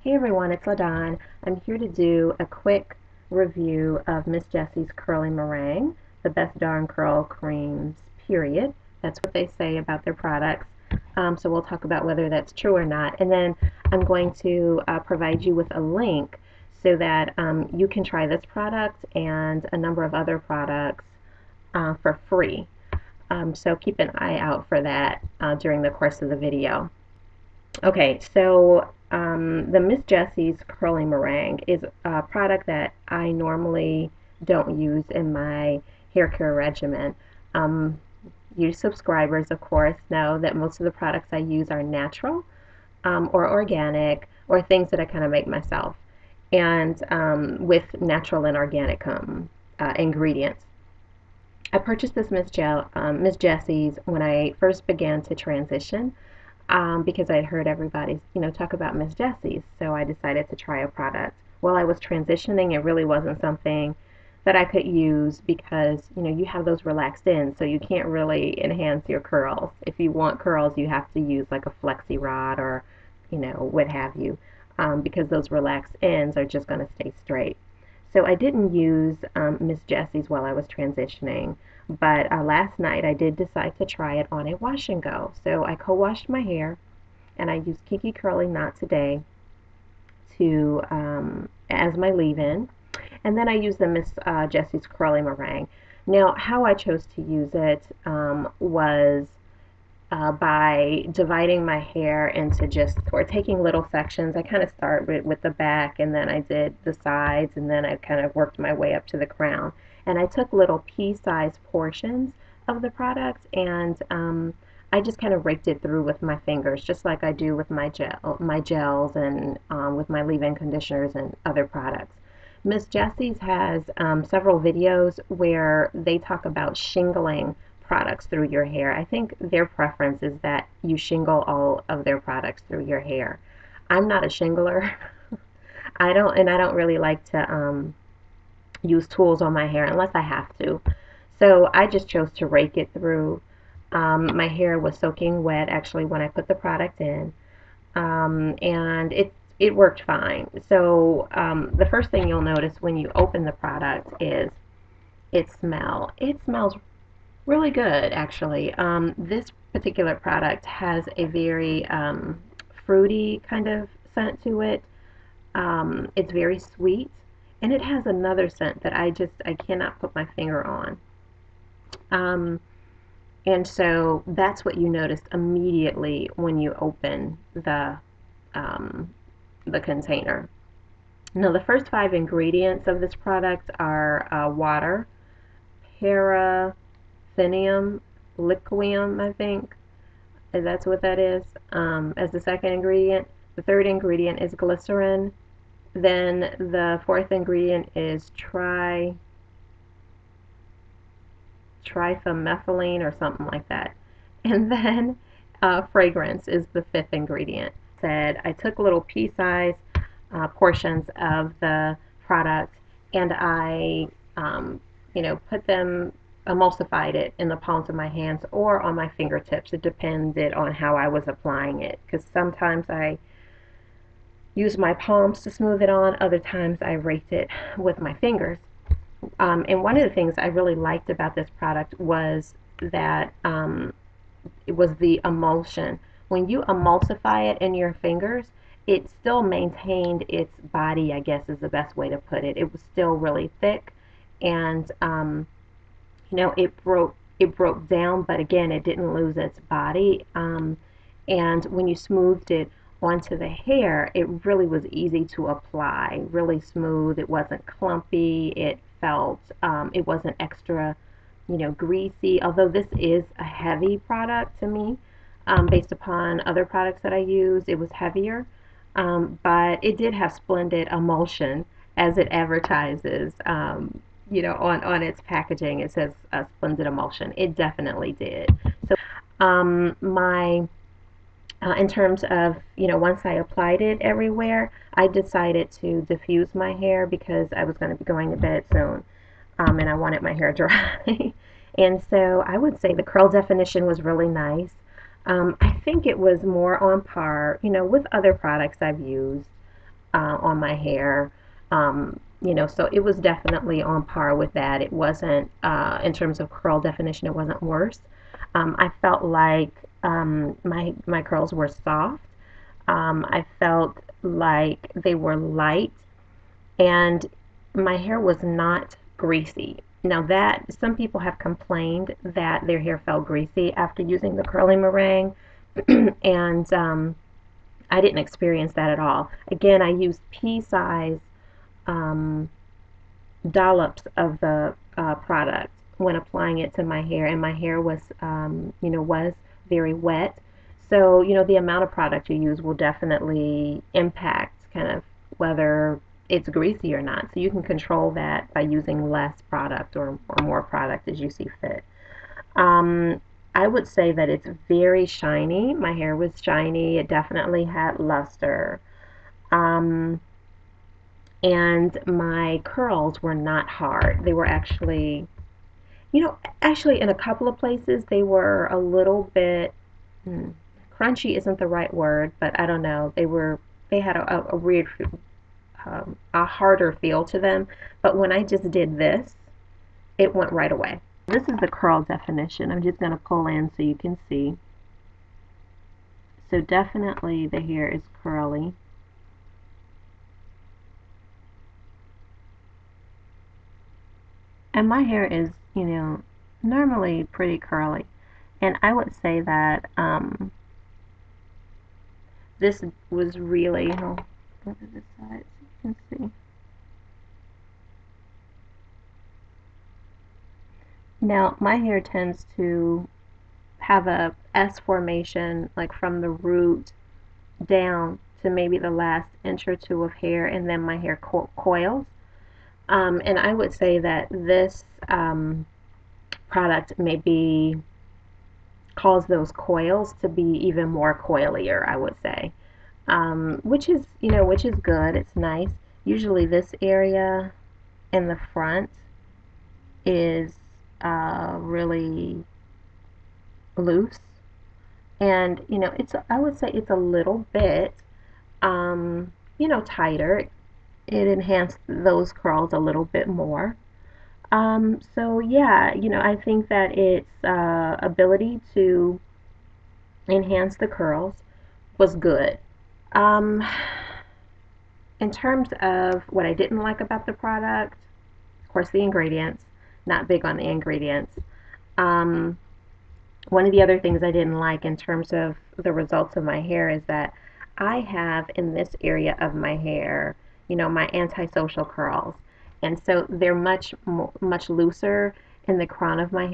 Hey everyone, it's LaDon. I'm here to do a quick review of Miss Jessie's Curly Meringue, the best darn curl creams, period. That's what they say about their products. So we'll talk about whether that's true or not. And then I'm going to provide you with a link so that you can try this product and a number of other products for free. So keep an eye out for that during the course of the video. Okay, so the Miss Jessie's Curly Meringue is a product that I normally don't use in my hair care regimen. You subscribers, of course, know that most of the products I use are natural or organic or things that I kind of make myself and with natural and organic ingredients. I purchased this Miss Jessie's when I first began to transition because I had heard everybody, talk about Miss Jessie's, so I decided to try a product. While I was transitioning, it really wasn't something that I could use because, you have those relaxed ends, so you can't really enhance your curls. If you want curls, you have to use like a flexi rod or, what have you, because those relaxed ends are just going to stay straight. So I didn't use Miss Jessie's while I was transitioning, but last night I did decide to try it on a wash and go. So I co-washed my hair, and I used Kiki Curly Knot Today to as my leave-in, and then I used the Miss Jessie's Curly Meringue. Now, how I chose to use it was by dividing my hair into or taking little sections. I kind of start with the back, and then I did the sides, and then I kind of worked my way up to the crown. And I took little pea-sized portions of the product, and I just kind of raked it through with my fingers, just like I do with my gels and with my leave-in conditioners and other products. Miss Jessie's has several videos where they talk about shingling products through your hair. I think their preference is that you shingle all of their products through your hair. I'm not a shingler. I don't really like to use tools on my hair unless I have to. So I just chose to rake it through. My hair was soaking wet actually when I put the product in, and it worked fine. So the first thing you'll notice when you open the product is its smell. It smells really good, actually. This particular product has a very fruity kind of scent to it. It's very sweet, and it has another scent that I cannot put my finger on. And so that's what you notice immediately when you open the container. Now, the first 5 ingredients of this product are water, paraffinium liqueum, I think that's what that is, as the second ingredient. The third ingredient is glycerin. Then the fourth ingredient is trifamethylene or something like that. And then fragrance is the 5th ingredient. I took little pea-sized portions of the product, and I put them, emulsified it in the palms of my hands or on my fingertips. It depended on how I was applying it, because sometimes I used my palms to smooth it on, other times I raked it with my fingers. And one of the things I really liked about this product was that it was the emulsion. When you emulsify it in your fingers, it still maintained its body, I guess is the best way to put it. It was still really thick, and it broke down, but again, it didn't lose its body. And when you smoothed it onto the hair, it really was easy to apply, really smooth. It wasn't clumpy. It felt, it wasn't extra, greasy. Although this is a heavy product to me, based upon other products that I use, it was heavier. But it did have splendid emulsion, as it advertises. On its packaging, it says splendid emulsion. It definitely did. So in terms of, once I applied it everywhere, I decided to diffuse my hair because I was going to be going to bed soon, and I wanted my hair dry. And so I would say the curl definition was really nice. I think it was more on par, with other products I've used. on my hair. So it was definitely on par with that. It wasn't, in terms of curl definition, it wasn't worse. I felt like my curls were soft. I felt like they were light, and my hair was not greasy. Now that some people have complained that their hair felt greasy after using the curly meringue, and I didn't experience that at all. Again, I used pea-size um, dollops of the product when applying it to my hair, and my hair was very wet. So, the amount of product you use will definitely impact kind of whether it's greasy or not. So you can control that by using less product or more product as you see fit. Um, I would say that it's very shiny. My hair was shiny. It definitely had luster. Um, and my curls were not hard. They were actually in a couple of places they were a little bit crunchy isn't the right word, but I don't know. They had a weird, a harder feel to them. But when I just did this, it went right away. This is the curl definition. I'm just going to pull in so you can see. So definitely the hair is curly. And my hair is, normally pretty curly. And I would say that this was really, go to this side so you can see. Now, my hair tends to have a S formation, like from the root down to maybe the last inch or two of hair, and then my hair coils. And I would say that this product maybe cause those coils to be even more coilier, I would say, which is good. It's nice. Usually this area in the front is really loose, and I would say it's a little bit tighter. It enhanced those curls a little bit more. So yeah, I think that its ability to enhance the curls was good. Um, in terms of what I didn't like about the product, of course, the ingredients. Not big on the ingredients. Um, One of the other things I didn't like in terms of the results of my hair is that I have in this area of my hair, my antisocial curls, and so they're much looser in the crown of my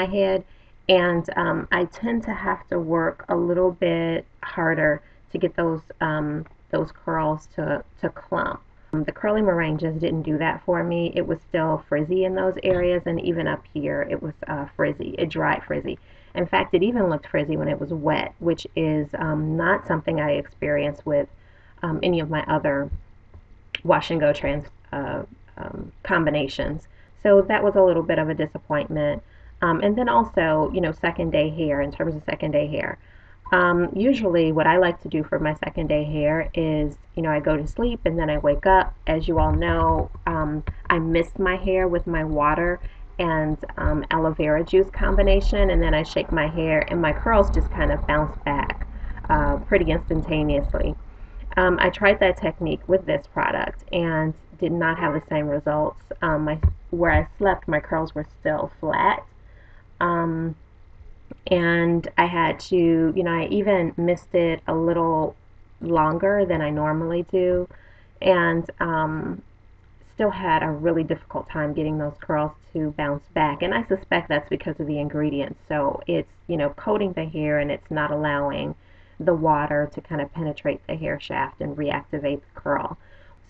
head, and I tend to have to work a little bit harder to get those curls to clump. The curly meringue just didn't do that for me. It was still frizzy in those areas, and even up here it was frizzy. It dried frizzy. In fact, it even looked frizzy when it was wet, which is not something I experienced with any of my other wash and go combinations. So that was a little bit of a disappointment. And then also, second day hair, in terms of second day hair. Usually what I like to do for my second day hair is, I go to sleep and then I wake up. As you all know, I mist my hair with my water and aloe vera juice combination, and then I shake my hair and my curls just kind of bounce back pretty instantaneously. I tried that technique with this product and did not have the same results. Where I slept, my curls were still flat. Um, and I had to, I even missed it a little longer than I normally do, and still had a really difficult time getting those curls to bounce back. And I suspect that's because of the ingredients. So it's, coating the hair and it's not allowing the water to kind of penetrate the hair shaft and reactivate the curl.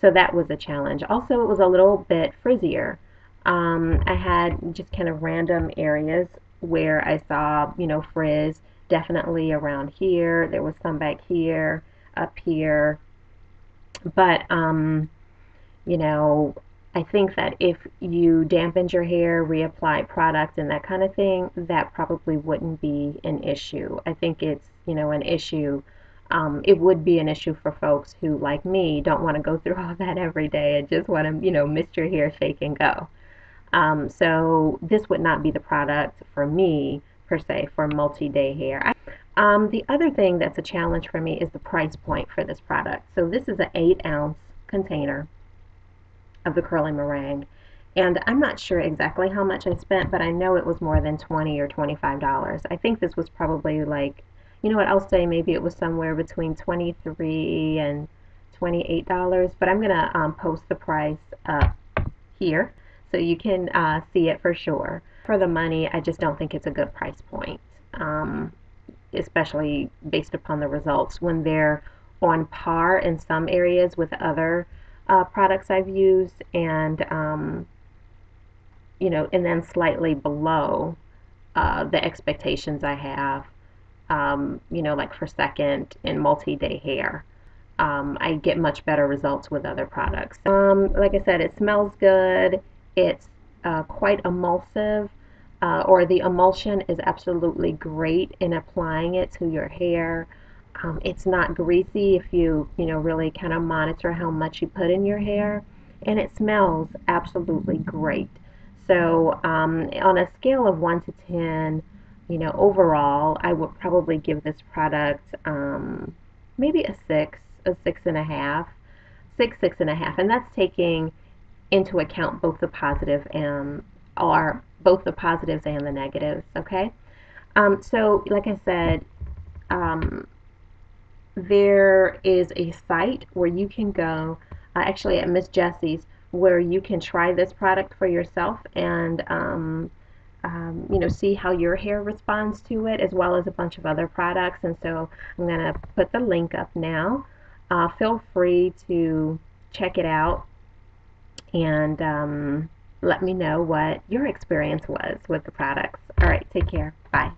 So that was a challenge. Also, it was a little bit frizzier. I had just kind of random areas where I saw, frizz, definitely around here. There was some back here, up here. But, you know, I think that if you dampened your hair, reapplied product and that kind of thing, that probably wouldn't be an issue. I think it's, an issue It would be an issue for folks who, like me, don't want to go through all that every day and just want to, mist your hair, shake and go. So this would not be the product for me, per se, for multi-day hair. The other thing that's a challenge for me is the price point for this product. So this is an 8-ounce container of the curly meringue. And I'm not sure exactly how much I spent, but I know it was more than $20 or $25. I think this was probably like, you know what, I'll say maybe it was somewhere between $23 and $28, but I'm going to post the price up here so you can see it for sure. For the money, I just don't think it's a good price point, especially based upon the results when they're on par in some areas with other products I've used, and and then slightly below the expectations I have, like for second and multi-day hair. I get much better results with other products. Like I said, it smells good. It's quite emulsive, or the emulsion is absolutely great in applying it to your hair. It's not greasy if you really kind of monitor how much you put in your hair, and it smells absolutely great. So on a scale of 1 to 10, overall, I would probably give this product maybe a 6.5, 6.5, and that's taking into account both the positive and or both the positives and the negatives. Okay, so like I said, um, there is a site where you can go, actually at Miss Jessie's, where you can try this product for yourself and see how your hair responds to it, as well as a bunch of other products. And so I'm going to put the link up now. Feel free to check it out and let me know what your experience was with the products. All right, take care. Bye.